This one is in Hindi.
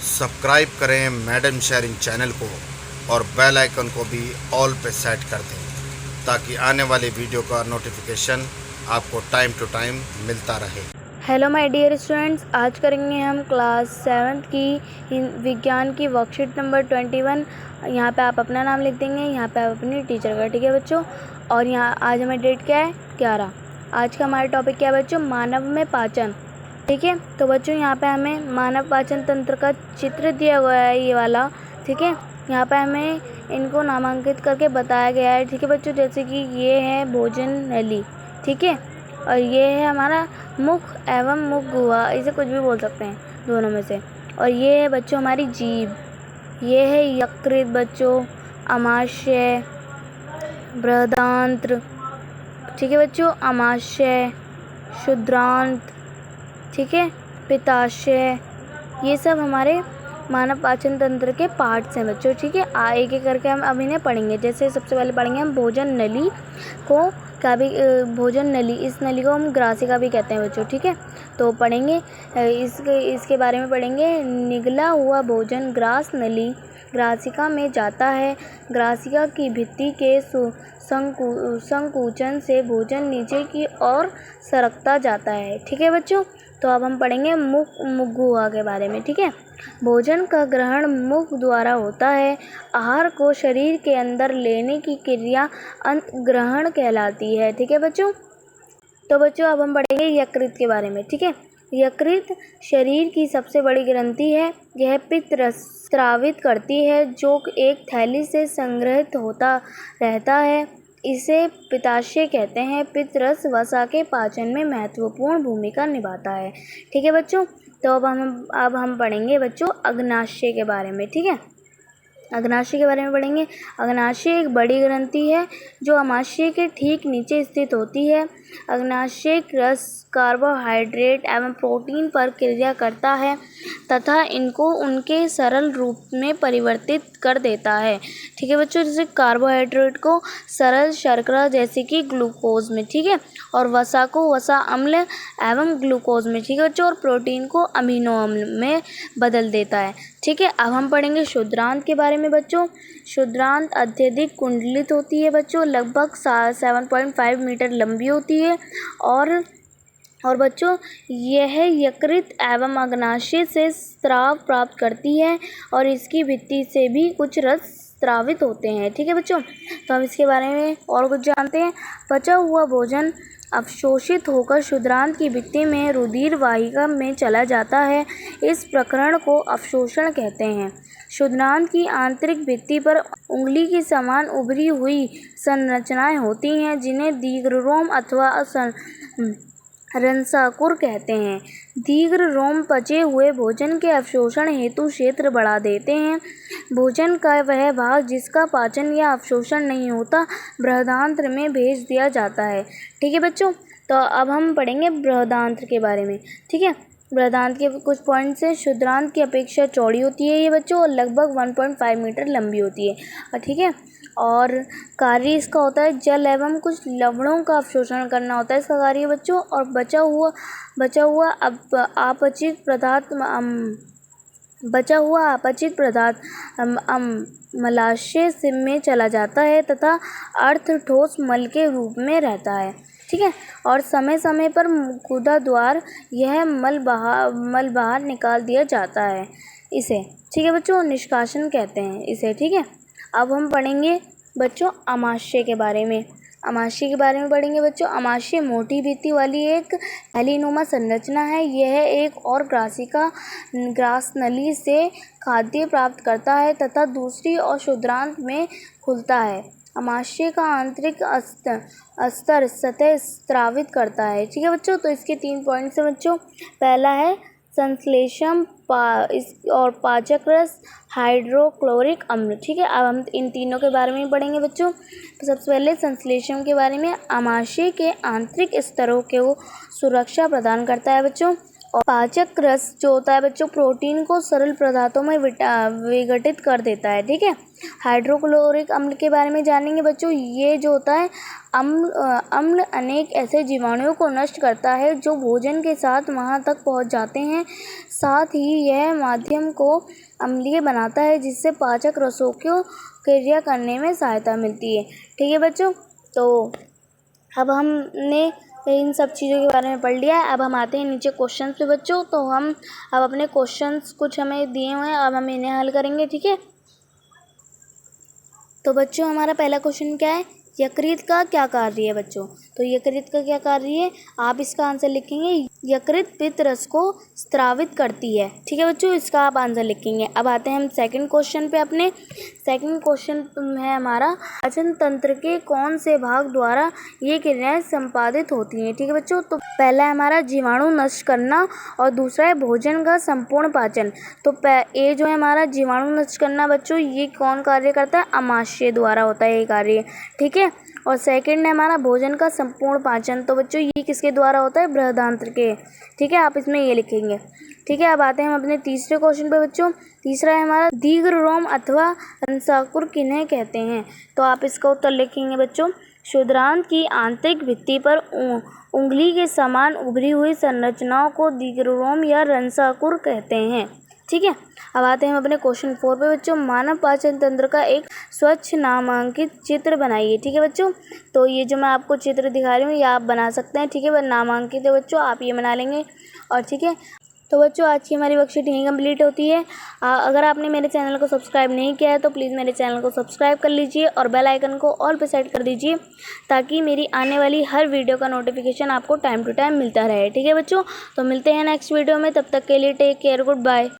सब्सक्राइब करें मैडम शेयरिंग चैनल को और बेल आइकन को भी ऑल पे सेट कर दें ताकि आने वाले वीडियो का नोटिफिकेशन आपको टाइम टू टाइम मिलता रहे। हेलो माय डियर स्टूडेंट्स, आज करेंगे हम क्लास 7 की विज्ञान की वर्कशीट नंबर 21। यहाँ पे आप अपना नाम लिख देंगे, यहाँ पे आप अपनी टीचर का, ठीक है बच्चों। और यहाँ आज हमें डेट क्या है, 11। आज का हमारा टॉपिक क्या है बच्चों, मानव में पाचन, ठीक है। तो बच्चों यहाँ पे हमें मानव पाचन तंत्र का चित्र दिया गया है, ये वाला, ठीक है। यहाँ पे हमें इनको नामांकित करके बताया गया है, ठीक है बच्चों। जैसे कि ये है भोजन नली, ठीक है, और ये है हमारा मुख एवं मुख गुहा, इसे कुछ भी बोल सकते हैं दोनों में से। और ये है बच्चों हमारी जीभ, ये है यकृत बच्चों, आमाशय, बृहदांत्र, ठीक है बच्चों, आमाशय, क्षुद्रांत, ठीक है, पित्ताशय, ये सब हमारे मानव पाचन तंत्र के पार्ट्स हैं बच्चों, ठीक है। एक एक करके हम अब इन्हें पढ़ेंगे। जैसे सबसे पहले पढ़ेंगे हम भोजन नली को, का भी भोजन नली, इस नली को हम ग्रासिका भी कहते हैं बच्चों, ठीक है। तो पढ़ेंगे इसके बारे में पढ़ेंगे। निगला हुआ भोजन ग्रास नली ग्रासिका में जाता है। ग्रासिका की भित्ति के संकुचन से भोजन नीचे की ओर सरकता जाता है, ठीक है बच्चों। तो अब हम पढ़ेंगे मुख गुहा के बारे में, ठीक है। भोजन का ग्रहण मुख द्वारा होता है। आहार को शरीर के अंदर लेने की क्रिया अंत ग्रहण कहलाती है, ठीक है बच्चों। तो बच्चों अब हम पढ़ेंगे यकृत के बारे में, ठीक है। यकृत शरीर की सबसे बड़ी ग्रंथि है। यह पित्त रस स्रावित करती है जो एक थैली से संग्रहित होता रहता है। इसे पित्ताशय कहते हैं। पित्त रस वसा के पाचन में महत्वपूर्ण भूमिका निभाता है, ठीक है बच्चों। तो अब हम पढ़ेंगे बच्चों अग्नाशय के बारे में, ठीक है। अग्नाशय के बारे में पढ़ेंगे। अग्नाशय एक बड़ी ग्रंथि है जो आमाशय के ठीक नीचे स्थित होती है। अग्नाशय रस कार्बोहाइड्रेट एवं प्रोटीन पर क्रिया करता है तथा इनको उनके सरल रूप में परिवर्तित कर देता है, ठीक है बच्चों। जैसे कार्बोहाइड्रेट को सरल शर्करा जैसे कि ग्लूकोज में, ठीक है, और वसा को वसा अम्ल एवं ग्लूकोज में, ठीक है बच्चों, और प्रोटीन को अमीनो अम्ल में बदल देता है, ठीक है। अब हम पढ़ेंगे क्षुद्रांत के बारे में बच्चों। क्षुद्रांत अत्यधिक कुंडलित होती है बच्चों, लगभग 7.5 मीटर लंबी होती है। और बच्चों यह यकृत एवं अग्नाशय से स्राव प्राप्त करती है और इसकी भित्ति से भी कुछ रस स्रावित होते हैं, ठीक है बच्चों। तो हम इसके बारे में और कुछ जानते हैं। पचा हुआ भोजन अवशोषित होकर क्षुद्रांत की भित्ति में रुधिर वाहिका में चला जाता है। इस प्रकरण को अवशोषण कहते हैं। क्षुद्रांत की आंतरिक भित्ति पर उंगली के समान उभरी हुई संरचनाएं होती हैं जिन्हें दीर्घरोम अथवा रंसाकुर कहते हैं। दीर्घरोम पचे हुए भोजन के अवशोषण हेतु क्षेत्र बढ़ा देते हैं। भोजन का वह भाग जिसका पाचन या अवशोषण नहीं होता बृहदांत्र में भेज दिया जाता है, ठीक है बच्चों। तो अब हम पढ़ेंगे बृहदांत्र के बारे में, ठीक है। बृहदांत्र के कुछ पॉइंट्स हैं। क्षुद्रांत की अपेक्षा चौड़ी होती है ये बच्चों, और लगभग 1.5 मीटर लंबी होती है, ठीक है। और कार्य इसका होता है जल एवं कुछ लवणों का अवशोषण करना होता है इसका कार्य बच्चों। और बचा हुआ अपचित पदार्थ मलाशय में चला जाता है तथा अर्ध ठोस मल के रूप में रहता है, ठीक है। और समय समय पर गुदा द्वार यह मल बाहर निकाल दिया जाता है इसे, ठीक है बच्चों, निष्कासन कहते हैं इसे, ठीक है। अब हम पढ़ेंगे बच्चों आमाशय के बारे में। आमाशय के बारे में पढ़ेंगे बच्चों। आमाशय मोटी भित्ति वाली एक थैलीनुमा संरचना है। यह एक और ग्रास नली से खाद्य प्राप्त करता है तथा दूसरी और क्षुद्रांत में खुलता है। आमाशय का आंतरिक अस्तर सतह स्रावित करता है, ठीक है बच्चों। तो इसके 3 पॉइंट्स हैं बच्चों। पहला है संश्लेषण और पाचक रस, हाइड्रोक्लोरिक अम्ल, ठीक है। अब हम इन तीनों के बारे में पढ़ेंगे बच्चों। तो सबसे पहले संश्लेषण के बारे में। आमाशय के आंतरिक स्तरों को सुरक्षा प्रदान करता है बच्चों। और पाचक रस जो होता है बच्चों प्रोटीन को सरल पदार्थों में विघटित कर देता है। ठीक है, हाइड्रोक्लोरिक अम्ल के बारे में जानेंगे बच्चों। ये जो होता है अम्ल अनेक ऐसे जीवाणुओं को नष्ट करता है जो भोजन के साथ वहां तक पहुंच जाते हैं। साथ ही यह माध्यम को अम्लीय बनाता है जिससे पाचक रसों को क्रिया करने में सहायता मिलती है। ठीक है बच्चों, तो अब हमने इन सब चीज़ों के बारे में पढ़ लिया है। अब हम आते हैं नीचे क्वेश्चन पे बच्चों। तो हम अब अपने क्वेश्चंस कुछ हमें दिए हुए हैं, अब हम इन्हें हल करेंगे। ठीक है, तो बच्चों हमारा पहला क्वेश्चन क्या है, यकृत का क्या कार्य है बच्चों। तो यकृत का क्या कार्य है, आप इसका आंसर लिखेंगे यकृत पित्त रस को स्रावित करती है। ठीक है बच्चों, इसका आप आंसर लिखेंगे। अब आते हैं हम सेकंड क्वेश्चन पे। अपने सेकंड क्वेश्चन है हमारा पाचन तंत्र के कौन से भाग द्वारा ये क्रियाएं संपादित होती हैं। ठीक है बच्चों, तो पहला है हमारा जीवाणु नष्ट करना और दूसरा है भोजन का संपूर्ण पाचन। तो ये जो है हमारा जीवाणु नष्ट करना बच्चों, ये कौन कार्य करता है, आमाशय द्वारा होता है ये कार्य। ठीक है, और सेकंड है हमारा भोजन का संपूर्ण पाचन। तो बच्चों ये किसके द्वारा होता है, बृहदांत्र के। ठीक है, आप इसमें ये लिखेंगे। ठीक है, अब आते हैं हम अपने तीसरे क्वेश्चन पे बच्चों। तीसरा है हमारा दीर्घरोम अथवा रंसाकुर किन्हें कहते हैं। तो आप इसका उत्तर लिखेंगे बच्चों, क्षुद्रांत की आंतरिक भित्ति पर उंगली के समान उभरी हुई संरचनाओं को दीर्घरोम या रंसाकुर कहते हैं। ठीक है, अब आते हैं हम अपने क्वेश्चन 4 पे बच्चों। मानव पाचन तंत्र का एक स्वच्छ नामांकित चित्र बनाइए। ठीक है बच्चों, तो ये जो मैं आपको चित्र दिखा रही हूँ ये आप बना सकते हैं। ठीक है, वह नामांकित है बच्चों, आप ये बना लेंगे। और ठीक है, तो बच्चों आज की हमारी वर्कशीट यहीं कंप्लीट होती है। अगर आपने मेरे चैनल को सब्सक्राइब नहीं किया है तो प्लीज़ मेरे चैनल को सब्सक्राइब कर लीजिए और बेल आइकन को ऑल पे सेट कर दीजिए ताकि मेरी आने वाली हर वीडियो का नोटिफिकेशन आपको टाइम टू टाइम मिलता रहे। ठीक है बच्चों, तो मिलते हैं नेक्स्ट वीडियो में, तब तक के लिए टेक केयर, गुड बाय।